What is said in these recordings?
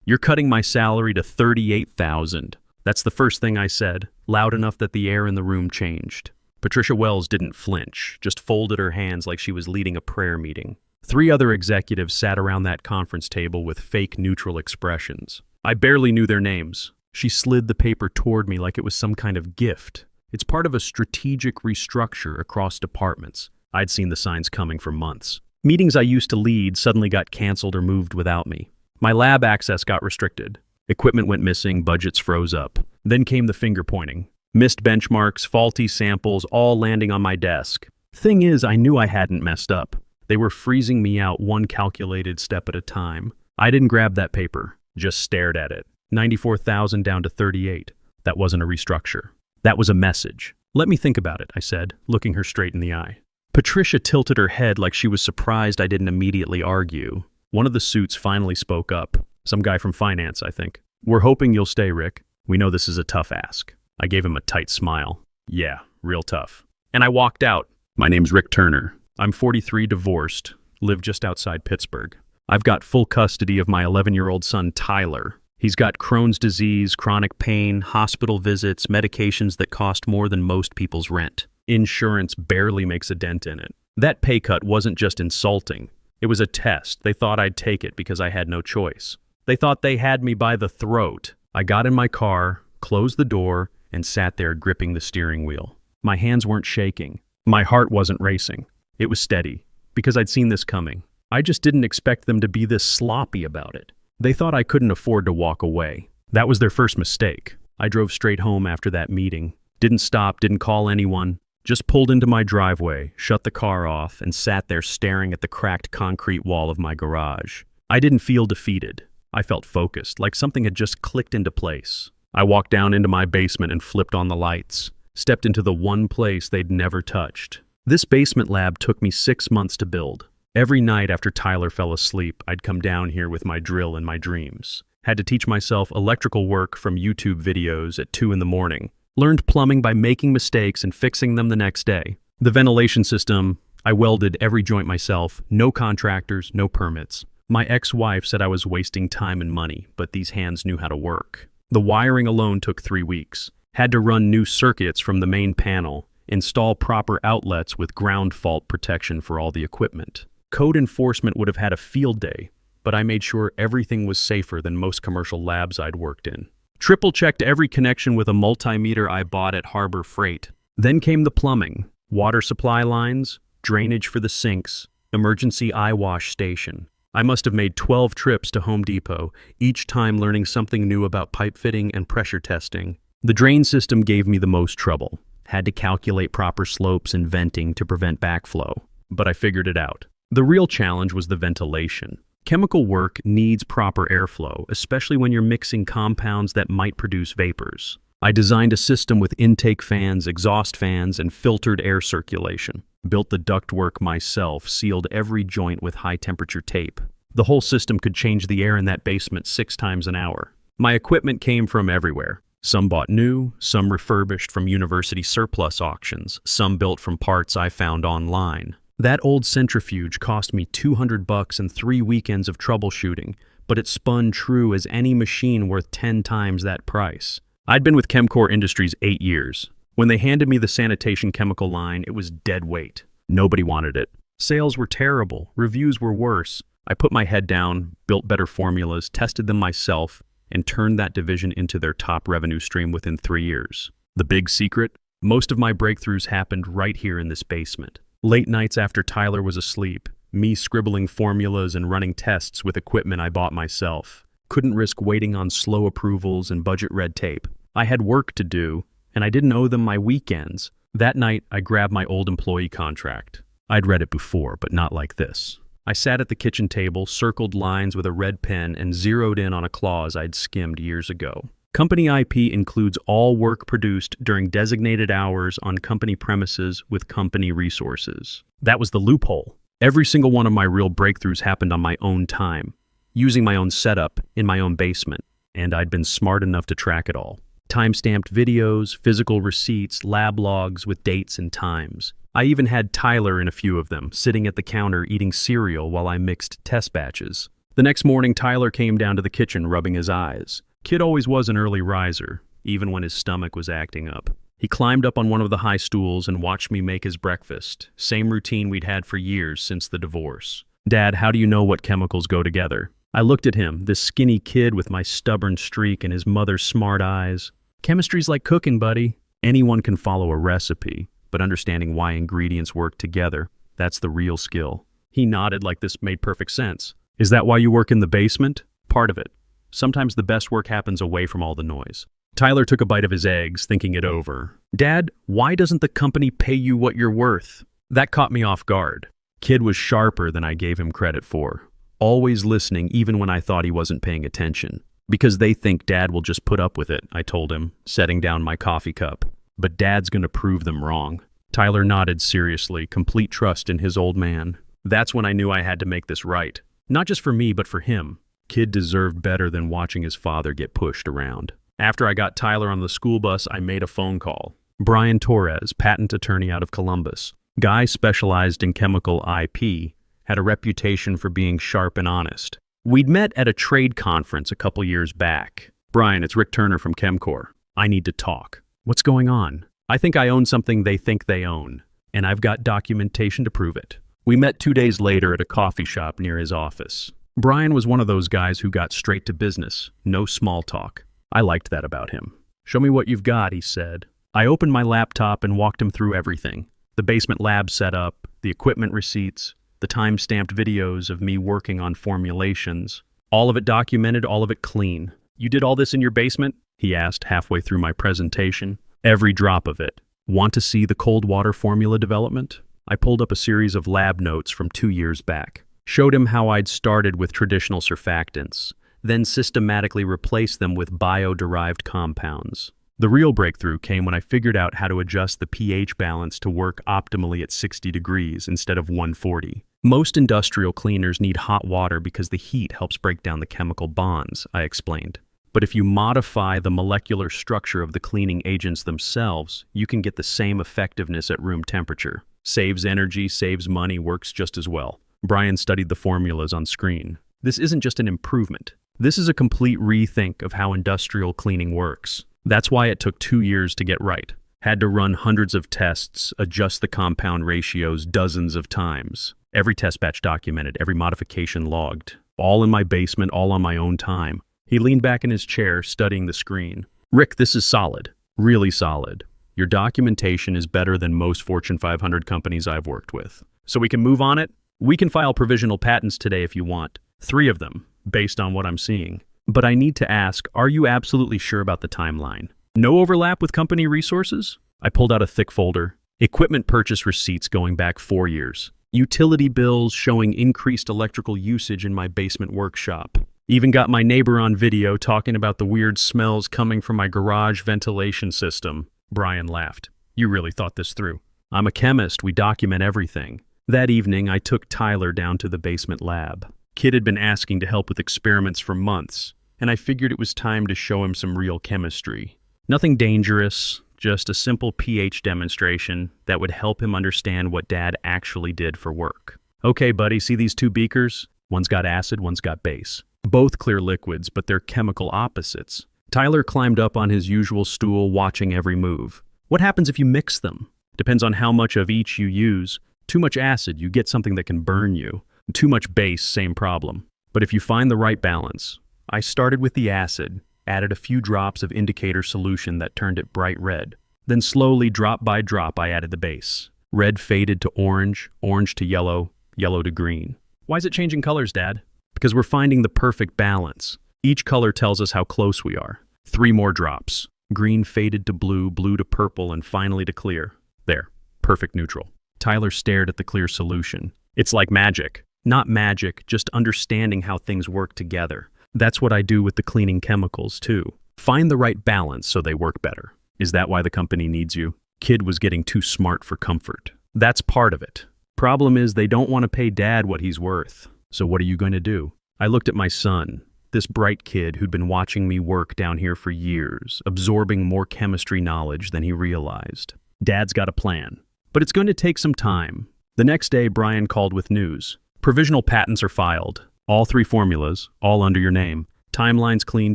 You're cutting my salary to $38,000. That's the first thing I said, loud enough that the air in the room changed. Patricia Wells didn't flinch, just folded her hands like she was leading a prayer meeting. 3 other executives sat around that conference table with fake neutral expressions. I barely knew their names. She slid the paper toward me like it was some kind of gift. It's part of a strategic restructure across departments. I'd seen the signs coming for months. Meetings I used to lead suddenly got canceled or moved without me. My lab access got restricted. Equipment went missing, budgets froze up. Then came the finger pointing. Missed benchmarks, faulty samples, all landing on my desk. Thing is, I knew I hadn't messed up. They were freezing me out one calculated step at a time. I didn't grab that paper, just stared at it. 94,000 down to 38. That wasn't a restructure. That was a message. Let me think about it, I said, looking her straight in the eye. Patricia tilted her head like she was surprised I didn't immediately argue. One of the suits finally spoke up. Some guy from finance, I think. We're hoping you'll stay, Rick. We know this is a tough ask. I gave him a tight smile. Yeah, real tough. And I walked out. My name's Rick Turner. I'm 43, divorced, live just outside Pittsburgh. I've got full custody of my 11-year-old son, Tyler. He's got Crohn's disease, chronic pain, hospital visits, medications that cost more than most people's rent. Insurance barely makes a dent in it. That pay cut wasn't just insulting. It was a test. They thought I'd take it because I had no choice. They thought they had me by the throat. I got in my car, closed the door, and sat there gripping the steering wheel. My hands weren't shaking. My heart wasn't racing. It was steady, because I'd seen this coming. I just didn't expect them to be this sloppy about it. They thought I couldn't afford to walk away. That was their first mistake. I drove straight home after that meeting. Didn't stop, didn't call anyone. Just pulled into my driveway, shut the car off, and sat there staring at the cracked concrete wall of my garage. I didn't feel defeated. I felt focused, like something had just clicked into place. I walked down into my basement and flipped on the lights. Stepped into the one place they'd never touched. This basement lab took me 6 months to build. Every night after Tyler fell asleep, I'd come down here with my drill and my dreams. Had to teach myself electrical work from YouTube videos at 2 in the morning. Learned plumbing by making mistakes and fixing them the next day. The ventilation system, I welded every joint myself. No contractors, no permits. My ex-wife said I was wasting time and money, but these hands knew how to work. The wiring alone took 3 weeks. Had to run new circuits from the main panel, install proper outlets with ground fault protection for all the equipment. Code enforcement would have had a field day, but I made sure everything was safer than most commercial labs I'd worked in. Triple-checked every connection with a multimeter I bought at Harbor Freight. Then came the plumbing, water supply lines, drainage for the sinks, emergency eye wash station. I must have made 12 trips to Home Depot, each time learning something new about pipe fitting and pressure testing. The drain system gave me the most trouble. Had to calculate proper slopes and venting to prevent backflow, but I figured it out. The real challenge was the ventilation. Chemical work needs proper airflow, especially when you're mixing compounds that might produce vapors. I designed a system with intake fans, exhaust fans, and filtered air circulation. Built the ductwork myself, sealed every joint with high-temperature tape. The whole system could change the air in that basement 6 times an hour. My equipment came from everywhere. Some bought new, some refurbished from university surplus auctions, some built from parts I found online. That old centrifuge cost me $200 and 3 weekends of troubleshooting, but it spun true as any machine worth 10 times that price. I'd been with Chemcore Industries 8 years. When they handed me the sanitation chemical line, it was dead weight. Nobody wanted it. Sales were terrible. Reviews were worse. I put my head down, built better formulas, tested them myself, and turned that division into their top revenue stream within 3 years. The big secret? Most of my breakthroughs happened right here in this basement. Late nights after Tyler was asleep, me scribbling formulas and running tests with equipment I bought myself. Couldn't risk waiting on slow approvals and budget red tape. I had work to do, and I didn't owe them my weekends. That night, I grabbed my old employee contract. I'd read it before, but not like this. I sat at the kitchen table, circled lines with a red pen, and zeroed in on a clause I'd skimmed years ago. Company IP includes all work produced during designated hours on company premises with company resources. That was the loophole. Every single one of my real breakthroughs happened on my own time, using my own setup in my own basement, and I'd been smart enough to track it all. Time-stamped videos, physical receipts, lab logs with dates and times. I even had Tyler in a few of them, sitting at the counter eating cereal while I mixed test batches. The next morning, Tyler came down to the kitchen rubbing his eyes. Kid always was an early riser, even when his stomach was acting up. He climbed up on one of the high stools and watched me make his breakfast. Same routine we'd had for years since the divorce. "Dad, how do you know what chemicals go together?" I looked at him, this skinny kid with my stubborn streak and his mother's smart eyes. "Chemistry's like cooking, buddy. Anyone can follow a recipe, but understanding why ingredients work together, that's the real skill." He nodded like this made perfect sense. "Is that why you work in the basement?" "Part of it. Sometimes the best work happens away from all the noise." Tyler took a bite of his eggs, thinking it over. "Dad, why doesn't the company pay you what you're worth?" That caught me off guard. Kid was sharper than I gave him credit for. Always listening even when I thought he wasn't paying attention. "Because they think Dad will just put up with it," I told him, setting down my coffee cup. "But Dad's gonna prove them wrong." Tyler nodded seriously, complete trust in his old man. That's when I knew I had to make this right. Not just for me, but for him. Kid deserved better than watching his father get pushed around. After I got Tyler on the school bus, I made a phone call. Brian Torres, patent attorney out of Columbus. Guy specialized in chemical IP, had a reputation for being sharp and honest. We'd met at a trade conference a couple years back. "Brian, it's Rick Turner from Chemcore. I need to talk." "What's going on?" "I think I own something they think they own, and I've got documentation to prove it." We met 2 days later at a coffee shop near his office. Brian was one of those guys who got straight to business, no small talk. I liked that about him. "Show me what you've got," he said. I opened my laptop and walked him through everything. The basement lab setup, the equipment receipts, the time-stamped videos of me working on formulations. All of it documented, all of it clean. "You did all this in your basement?" he asked halfway through my presentation. "Every drop of it." "Want to see the cold water formula development?" I pulled up a series of lab notes from 2 years back. Showed him how I'd started with traditional surfactants, then systematically replaced them with bio-derived compounds. The real breakthrough came when I figured out how to adjust the pH balance to work optimally at 60 degrees instead of 140. Most industrial cleaners need hot water because the heat helps break down the chemical bonds, I explained. But if you modify the molecular structure of the cleaning agents themselves, you can get the same effectiveness at room temperature. Saves energy, saves money, works just as well. Brian studied the formulas on screen. This isn't just an improvement. This is a complete rethink of how industrial cleaning works. That's why it took 2 years to get right. Had to run hundreds of tests, adjust the compound ratios dozens of times. Every test batch documented, every modification logged. All in my basement, all on my own time. He leaned back in his chair, studying the screen. "Rick, this is solid. Really solid. Your documentation is better than most Fortune 500 companies I've worked with. So we can move on it? We can file provisional patents today if you want. 3 of them, based on what I'm seeing. But I need to ask, are you absolutely sure about the timeline? No overlap with company resources?" I pulled out a thick folder. Equipment purchase receipts going back 4 years. Utility bills showing increased electrical usage in my basement workshop. Even got my neighbor on video talking about the weird smells coming from my garage ventilation system. Brian laughed. "You really thought this through." "I'm a chemist. We document everything." That evening, I took Tyler down to the basement lab. Kid had been asking to help with experiments for months, and I figured it was time to show him some real chemistry. Nothing dangerous, just a simple pH demonstration that would help him understand what Dad actually did for work. "Okay, buddy, see these 2 beakers? One's got acid, one's got base. Both clear liquids, but they're chemical opposites." Tyler climbed up on his usual stool, watching every move. "What happens if you mix them?" "Depends on how much of each you use. Too much acid, you get something that can burn you. Too much base, same problem. But if you find the right balance." I started with the acid, added a few drops of indicator solution that turned it bright red. Then slowly, drop by drop, I added the base. Red faded to orange, orange to yellow, yellow to green. "Why is it changing colors, Dad?" "Because we're finding the perfect balance. Each color tells us how close we are." 3 more drops. Green faded to blue, blue to purple, and finally to clear. There, perfect neutral. Tyler stared at the clear solution. "It's like magic." "Not magic, just understanding how things work together. That's what I do with the cleaning chemicals, too. Find the right balance so they work better." "Is that why the company needs you?" Kid was getting too smart for comfort. "That's part of it. Problem is they don't want to pay Dad what he's worth. So what are you going to do?" I looked at my son, this bright kid who'd been watching me work down here for years, absorbing more chemistry knowledge than he realized. "Dad's got a plan. But it's going to take some time." The next day, Brian called with news. "Provisional patents are filed. All 3 formulas, all under your name. Timeline's clean,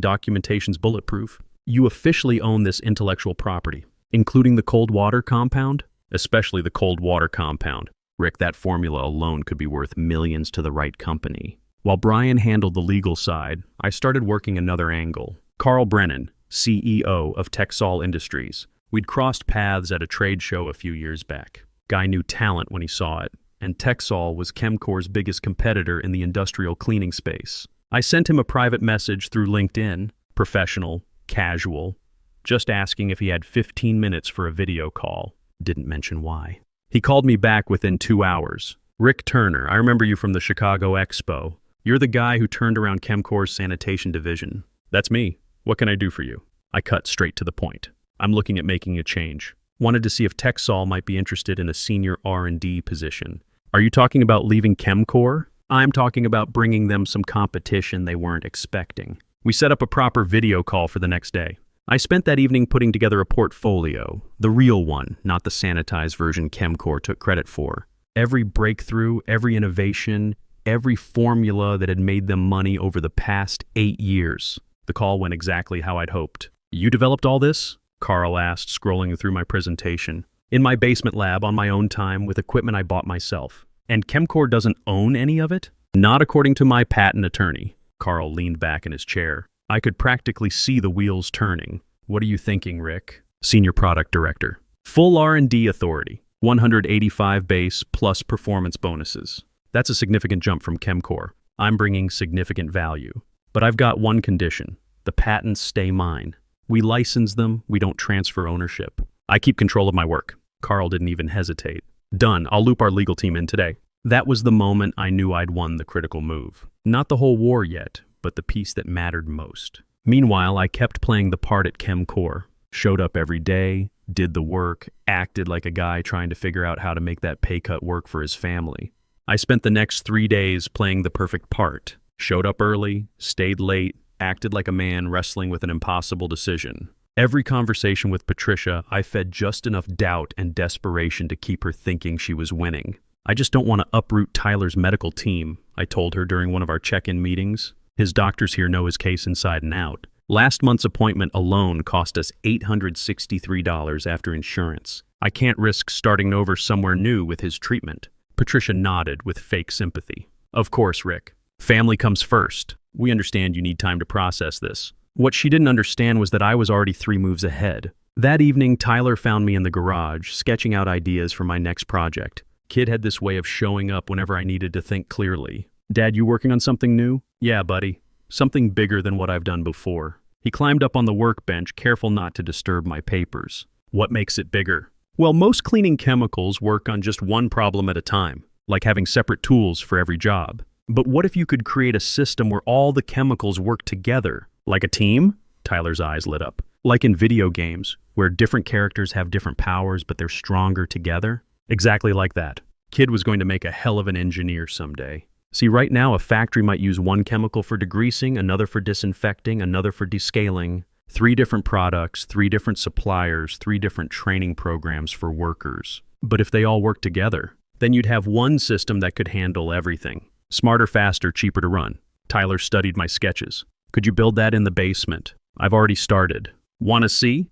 documentation's bulletproof. You officially own this intellectual property, including the cold water compound, especially the cold water compound. Rick, that formula alone could be worth millions to the right company. While Brian handled the legal side, I started working another angle. Carl Brennan, CEO of Texol Industries. We'd crossed paths at a trade show a few years back. Guy knew talent when he saw it, and Texol was Chemcor's biggest competitor in the industrial cleaning space. I sent him a private message through LinkedIn, professional, casual, just asking if he had 15 minutes for a video call. Didn't mention why. He called me back within 2 hours. Rick Turner, I remember you from the Chicago Expo. You're the guy who turned around Chemcor's sanitation division. That's me. What can I do for you? I cut straight to the point. I'm looking at making a change. Wanted to see if Texol might be interested in a senior R&D position. Are you talking about leaving Chemcor? I'm talking about bringing them some competition they weren't expecting. We set up a proper video call for the next day. I spent that evening putting together a portfolio, the real one, not the sanitized version Chemcor took credit for. Every breakthrough, every innovation, every formula that had made them money over the past 8 years. The call went exactly how I'd hoped. You developed all this? Carl asked, scrolling through my presentation. In my basement lab on my own time with equipment I bought myself. And Chemcor doesn't own any of it? Not according to my patent attorney. Carl leaned back in his chair. I could practically see the wheels turning. What are you thinking, Rick? Senior Product Director. Full R&D authority. 185 base plus performance bonuses. That's a significant jump from Chemcor. I'm bringing significant value. But I've got one condition. The patents stay mine. We license them, we don't transfer ownership. I keep control of my work. Carl didn't even hesitate. Done, I'll loop our legal team in today. That was the moment I knew I'd won the critical move. Not the whole war yet, but the piece that mattered most. Meanwhile, I kept playing the part at Chemcor. Showed up every day, did the work, acted like a guy trying to figure out how to make that pay cut work for his family. I spent the next 3 days playing the perfect part. Showed up early, stayed late, acted like a man wrestling with an impossible decision. Every conversation with Patricia, I fed just enough doubt and desperation to keep her thinking she was winning. I just don't want to uproot Tyler's medical team, I told her during one of our check-in meetings. His doctors here know his case inside and out. Last month's appointment alone cost us $863 after insurance. I can't risk starting over somewhere new with his treatment. Patricia nodded with fake sympathy. Of course, Rick. Family comes first. We understand you need time to process this. What she didn't understand was that I was already 3 moves ahead. That evening, Tyler found me in the garage, sketching out ideas for my next project. Kid had this way of showing up whenever I needed to think clearly. Dad, you working on something new? Yeah, buddy. Something bigger than what I've done before. He climbed up on the workbench, careful not to disturb my papers. What makes it bigger? Well, most cleaning chemicals work on just one problem at a time, like having separate tools for every job. But what if you could create a system where all the chemicals work together? Like a team? Tyler's eyes lit up. Like in video games, where different characters have different powers, but they're stronger together? Exactly like that. Kid was going to make a hell of an engineer someday. See, right now, a factory might use one chemical for degreasing, another for disinfecting, another for descaling. 3 different products, 3 different suppliers, 3 different training programs for workers. But if they all work together, then you'd have one system that could handle everything. Smarter, faster, cheaper to run. Tyler studied my sketches. Could you build that in the basement? I've already started. Want to see?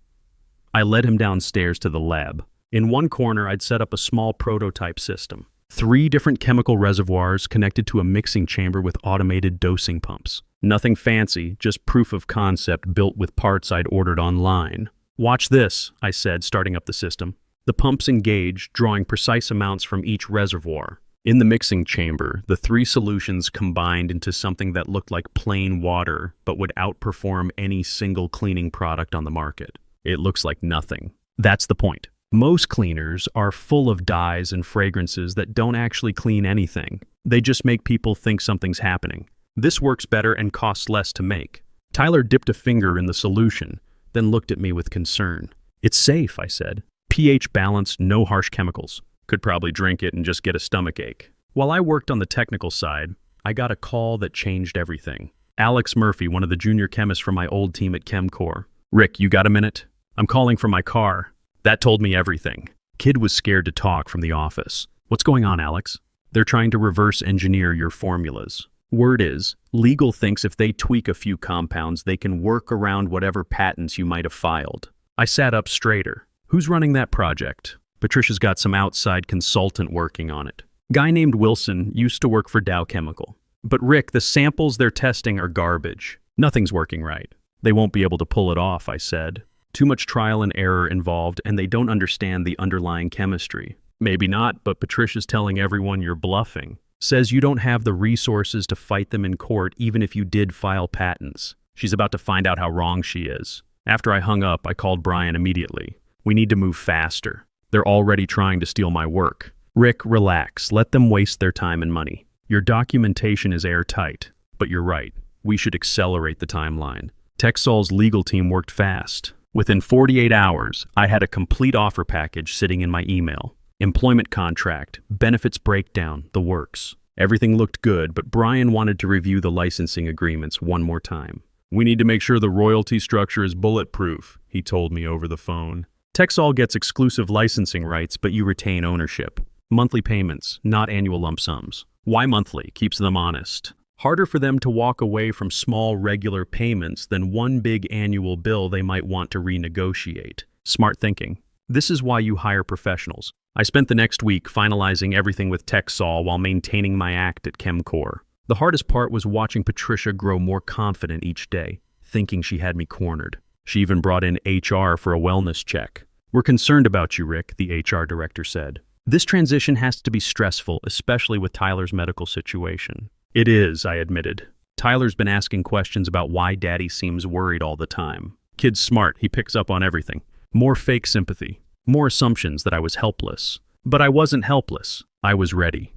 I led him downstairs to the lab. In one corner, I'd set up a small prototype system. 3 different chemical reservoirs connected to a mixing chamber with automated dosing pumps. Nothing fancy, just proof of concept built with parts I'd ordered online. Watch this, I said, starting up the system. The pumps engage, drawing precise amounts from each reservoir. In the mixing chamber, the 3 solutions combined into something that looked like plain water, but would outperform any single cleaning product on the market. It looks like nothing. That's the point. Most cleaners are full of dyes and fragrances that don't actually clean anything. They just make people think something's happening. This works better and costs less to make. Tyler dipped a finger in the solution, then looked at me with concern. It's safe, I said. pH balanced, no harsh chemicals. Could probably drink it and just get a stomachache. While I worked on the technical side, I got a call that changed everything. Alex Murphy, one of the junior chemists from my old team at Chemcor. Rick, you got a minute? I'm calling from my car. That told me everything. Kid was scared to talk from the office. What's going on, Alex? They're trying to reverse engineer your formulas. Word is, legal thinks if they tweak a few compounds, they can work around whatever patents you might have filed. I sat up straighter. Who's running that project? Patricia's got some outside consultant working on it. Guy named Wilson used to work for Dow Chemical. But Rick, the samples they're testing are garbage. Nothing's working right. They won't be able to pull it off, I said. Too much trial and error involved, and they don't understand the underlying chemistry. Maybe not, but Patricia's telling everyone you're bluffing. Says you don't have the resources to fight them in court even if you did file patents. She's about to find out how wrong she is. After I hung up, I called Brian immediately. We need to move faster. They're already trying to steal my work. Rick, relax. Let them waste their time and money. Your documentation is airtight, but you're right. We should accelerate the timeline. Texol's legal team worked fast. Within 48 hours, I had a complete offer package sitting in my email. Employment contract, benefits breakdown, the works. Everything looked good, but Brian wanted to review the licensing agreements one more time. We need to make sure the royalty structure is bulletproof, he told me over the phone. Texol gets exclusive licensing rights, but you retain ownership. Monthly payments, not annual lump sums. Why monthly? Keeps them honest. Harder for them to walk away from small regular payments than one big annual bill they might want to renegotiate. Smart thinking. This is why you hire professionals. I spent the next week finalizing everything with Texol while maintaining my act at ChemCore. The hardest part was watching Patricia grow more confident each day, thinking she had me cornered. She even brought in HR for a wellness check. We're concerned about you, Rick, the HR director said. This transition has to be stressful, especially with Tyler's medical situation. It is, I admitted. Tyler's been asking questions about why Daddy seems worried all the time. Kid's smart, he picks up on everything. More fake sympathy. More assumptions that I was helpless. But I wasn't helpless. I was ready.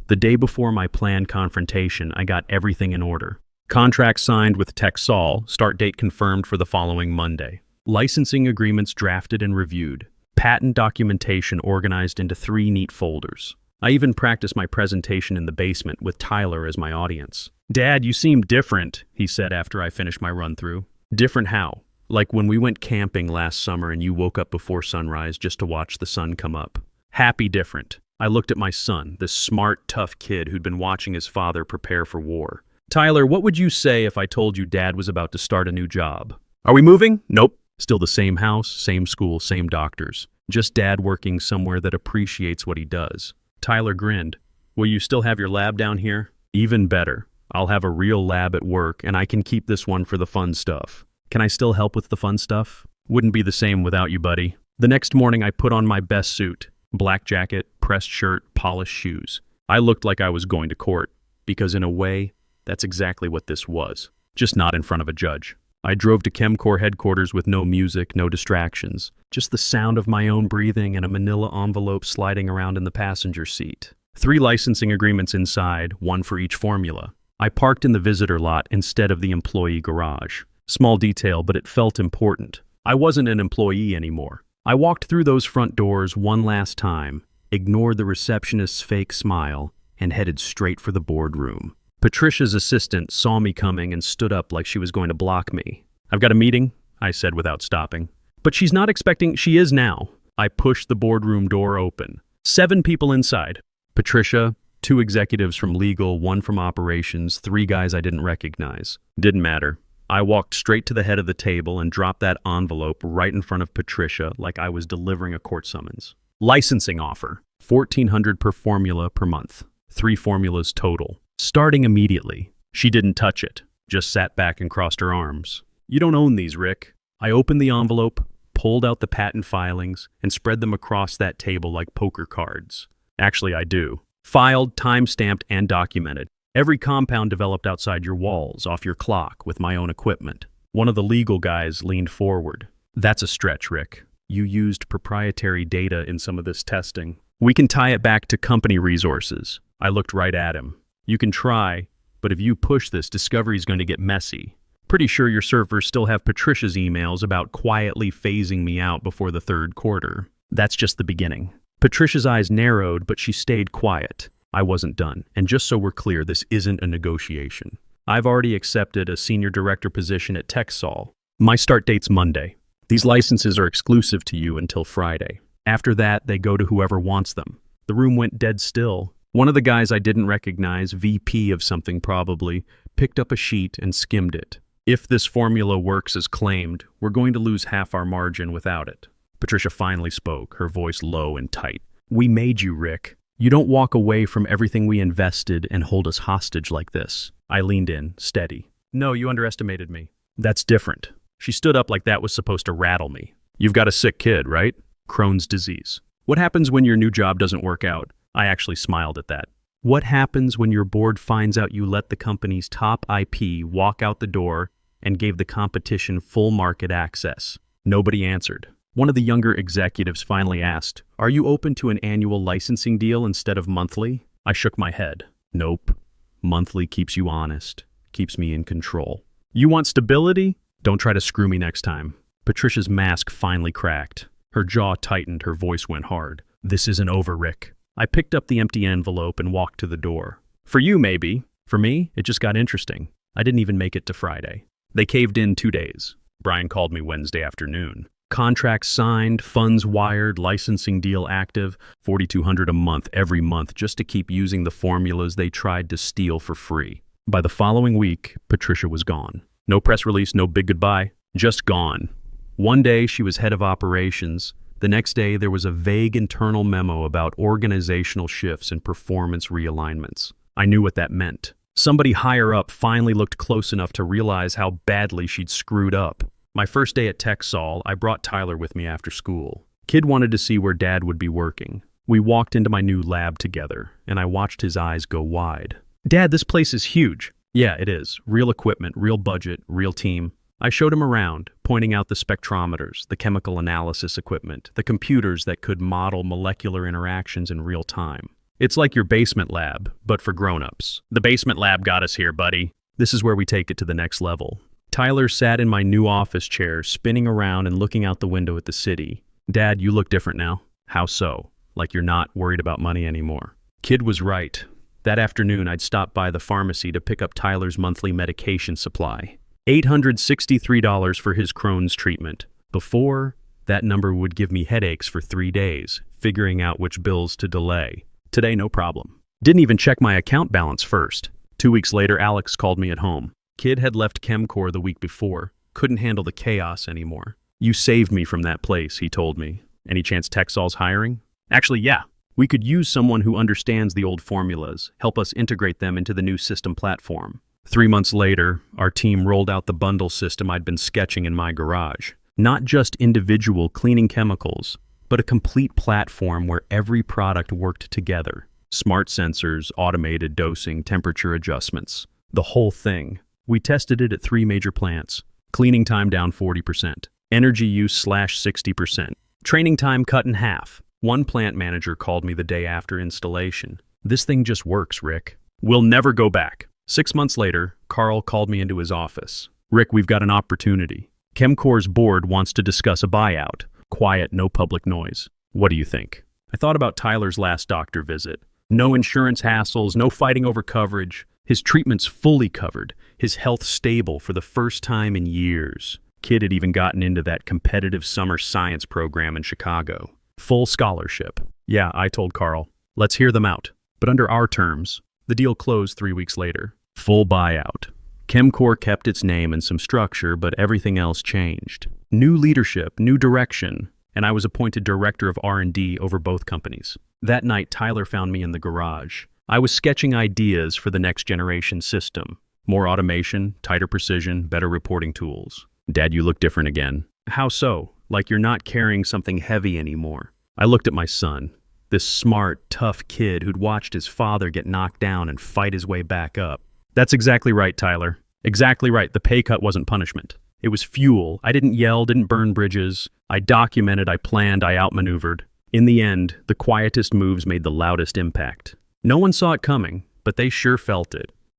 The day before my planned confrontation, I got everything in order. Contract signed with Texol, start date confirmed for the following Monday. Licensing agreements drafted and reviewed. Patent documentation organized into 3 neat folders. I even practiced my presentation in the basement with Tyler as my audience. Dad, you seem different, he said after I finished my run-through. Different how? Like when we went camping last summer and you woke up before sunrise just to watch the sun come up. Happy different. I looked at my son, this smart, tough kid who'd been watching his father prepare for war. Tyler, what would you say if I told you Dad was about to start a new job? Are we moving? Nope. Still the same house, same school, same doctors. Just Dad working somewhere that appreciates what he does. Tyler grinned. Will you still have your lab down here? Even better. I'll have a real lab at work and I can keep this one for the fun stuff. Can I still help with the fun stuff? Wouldn't be the same without you, buddy. The next morning I put on my best suit. Black jacket, pressed shirt, polished shoes. I looked like I was going to court, because in a way, that's exactly what this was. Just not in front of a judge. I drove to ChemCore headquarters with no music, no distractions. Just the sound of my own breathing and a manila envelope sliding around in the passenger seat. 3 licensing agreements inside, 1 for each formula. I parked in the visitor lot instead of the employee garage. Small detail, but it felt important. I wasn't an employee anymore. I walked through those front doors one last time, ignored the receptionist's fake smile, and headed straight for the boardroom. Patricia's assistant saw me coming and stood up like she was going to block me. I've got a meeting, I said without stopping. But she's not expecting, she is now. I pushed the boardroom door open. 7 people inside. Patricia, 2 executives from legal, 1 from operations, 3 guys I didn't recognize. Didn't matter. I walked straight to the head of the table and dropped that envelope right in front of Patricia like I was delivering a court summons. Licensing offer, $1,400 per formula per month. 3 formulas total. Starting immediately. She didn't touch it, just sat back and crossed her arms. You don't own these, Rick. I opened the envelope, pulled out the patent filings, and spread them across that table like poker cards. Actually, I do. Filed, time-stamped, and documented. Every compound developed outside your walls, off your clock, with my own equipment. One of the legal guys leaned forward. That's a stretch, Rick. You used proprietary data in some of this testing. We can tie it back to company resources. I looked right at him. You can try, but if you push this, discovery's going to get messy. Pretty sure your servers still have Patricia's emails about quietly phasing me out before the 3rd quarter. That's just the beginning. Patricia's eyes narrowed, but she stayed quiet. I wasn't done, and just so we're clear, this isn't a negotiation. I've already accepted a senior director position at Texol. My start date's Monday. These licenses are exclusive to you until Friday. After that, they go to whoever wants them. The room went dead still. One of the guys I didn't recognize, VP of something probably, picked up a sheet and skimmed it. If this formula works as claimed, we're going to lose half our margin without it. Patricia finally spoke, her voice low and tight. We made you, Rick. You don't walk away from everything we invested and hold us hostage like this. I leaned in, steady. No, you underestimated me. That's different. She stood up like that was supposed to rattle me. You've got a sick kid, right? Crohn's disease. What happens when your new job doesn't work out? I actually smiled at that. What happens when your board finds out you let the company's top IP walk out the door and gave the competition full market access? Nobody answered. One of the younger executives finally asked, "Are you open to an annual licensing deal instead of monthly?" I shook my head. Nope. Monthly keeps you honest, keeps me in control. You want stability? Don't try to screw me next time. Patricia's mask finally cracked. Her jaw tightened, her voice went hard. This isn't over, Rick. I picked up the empty envelope and walked to the door. For you, maybe. For me, it just got interesting. I didn't even make it to Friday. They caved in 2 days. Brian called me Wednesday afternoon. Contracts signed, funds wired, licensing deal active, $4,200 a month every month just to keep using the formulas they tried to steal for free. By the following week, Patricia was gone. No press release, no big goodbye, just gone. One day she was head of operations. The next day there was a vague internal memo about organizational shifts and performance realignments. I knew what that meant. Somebody higher up finally looked close enough to realize how badly she'd screwed up. My first day at TechSol, I brought Tyler with me after school. Kid wanted to see where Dad would be working. We walked into my new lab together, and I watched his eyes go wide. Dad, this place is huge. Yeah, it is. Real equipment, real budget, real team. I showed him around, pointing out the spectrometers, the chemical analysis equipment, the computers that could model molecular interactions in real time. It's like your basement lab, but for grown-ups. The basement lab got us here, buddy. This is where we take it to the next level. Tyler sat in my new office chair, spinning around and looking out the window at the city. Dad, you look different now. How so? Like you're not worried about money anymore. Kid was right. That afternoon, I'd stopped by the pharmacy to pick up Tyler's monthly medication supply. $863 for his Crohn's treatment. Before, that number would give me headaches for 3 days, figuring out which bills to delay. Today, no problem. Didn't even check my account balance first. 2 weeks later, Alex called me at home. Kid had left ChemCore the week before. Couldn't handle the chaos anymore. You saved me from that place, he told me. Any chance TechSol's hiring? Actually, yeah. We could use someone who understands the old formulas, help us integrate them into the new system platform. 3 months later, our team rolled out the bundle system I'd been sketching in my garage. Not just individual cleaning chemicals, but a complete platform where every product worked together. Smart sensors, automated dosing, temperature adjustments. The whole thing. We tested it at 3 major plants. Cleaning time down 40%. Energy use /60%. Training time cut in half. One plant manager called me the day after installation. This thing just works, Rick. We'll never go back. 6 months later, Carl called me into his office. Rick, we've got an opportunity. ChemCore's board wants to discuss a buyout. Quiet, no public noise. What do you think? I thought about Tyler's last doctor visit. No insurance hassles, no fighting over coverage. His treatment's fully covered. His health stable for the first time in years. Kid had even gotten into that competitive summer science program in Chicago. Full scholarship. Yeah, I told Carl. Let's hear them out. But under our terms. The deal closed 3 weeks later. Full buyout. ChemCore kept its name and some structure, but everything else changed. New leadership, new direction, and I was appointed director of R&D over both companies. That night, Tyler found me in the garage. I was sketching ideas for the next generation system. More automation, tighter precision, better reporting tools. Dad, you look different again. How so? Like you're not carrying something heavy anymore. I looked at my son. This smart, tough kid who'd watched his father get knocked down and fight his way back up. That's exactly right, Tyler. Exactly right. The pay cut wasn't punishment. It was fuel. I didn't yell, didn't burn bridges. I documented, I planned, I outmaneuvered. In the end, the quietest moves made the loudest impact. No one saw it coming, but they sure felt it.